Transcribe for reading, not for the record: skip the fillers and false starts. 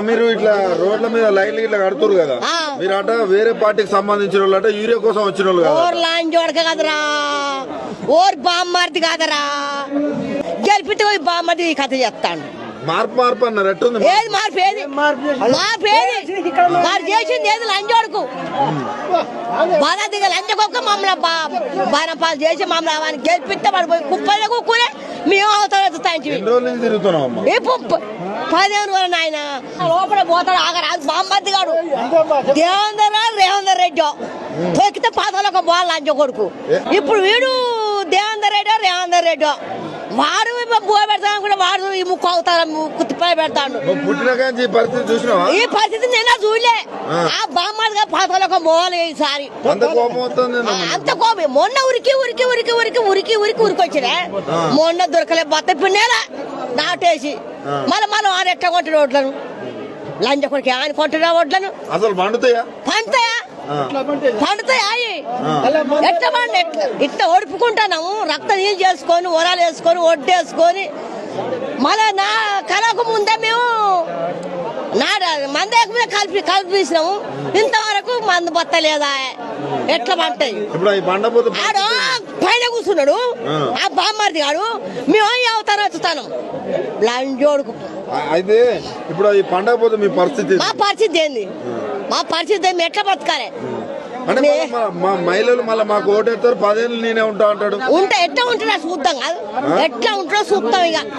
మీరు ఇట్లా రోడ్ల మీద లైన్లు ఇట్లా కడుతురు కదా, మీరు అట వేరే పార్టీకి సంబంధించిన వాళ్ళు అట యూరియా కోసం వచ్చిన వాళ్ళు కదా. ఓర్ లాంటి చూడక కదరా, ఓర్ బామ్మర్ది కాదరా, గెలిపితే పోయి బామ్మర్ది కథ చెప్తాను. మార్పు అన్నారు ఎట్టుంది? ఏది మార్పు? ఏది మార్పు? ఏది వారు చేసింది? ఏది లంచోడుకు బాగా దిగ లంచకొక్క మమ్మల్ని బాణపాలు చేసి మమ్మల్ని గెలిపిస్తే వాడు పోయి కుప్పలే కుక్కునే మేము అవుతాం. 15 రోజులు ఆయన లోపల పోతాడు. ఆగరాజు బామ్మర్ది గాడు రేవందర్ రెడ్డి తొక్కితే పాతలో ఒక బాల్ లంచ కొడుకు. ఇప్పుడు వీడు రేవందర్ రెడ్డి వాడు బో పెడతాను కూడా వాడు ఈ ముక్కు అవుతాడు, కుత్తిపై పెడతాడు. ఈ పరిస్థితి నిన్న చూడలే. ఆ బామ్మగా పాతలో పోవాలి ఈసారి. అంత కోపం మొన్న ఉరికి మొన్న దొరకలే బత్త పిన్నేలా నాటేసి మళ్ళీ వాడు ఎట్లా కొంటాడు ఓట్లను? లంచ కొడుకు ఆయన కొంటాడా ఓట్లను? అసలు పండుతాయా? ఎట్లా పండి? ఇట్లా ఓడిపుకుంటున్నాము, రక్తం నీళ్ళు చేసుకొని ఒరాలు వేసుకొని ఒడ్డేసుకొని మళ్ళా నా కళకు ముందే మేము మందేక మీద కలిపిసినాము. ఇంతవరకు మందు బత్తలేదా? ఎట్లా పంటాయి? ఆడు పైన కూర్చున్నాడు ఆ బామ్మర్ది గాడు, మేము అవుతాను వచ్చుతాను లంజోడుకు. అయితే ఇప్పుడు ఈ పండగ పోతే మీ పరిస్థితి? మా పరిస్థితి ఏంది? మేము ఎట్లా బతకాలి? మా మహిళలు మళ్ళీ మాకు ఓటేస్తారు, 10 ఏళ్ళు నేనే ఉంటా అంటాడు. ఎట్లా ఉంటున్నా చూద్దాం కాదు, ఎట్లా ఉంటున్నా చూద్దాం ఇక.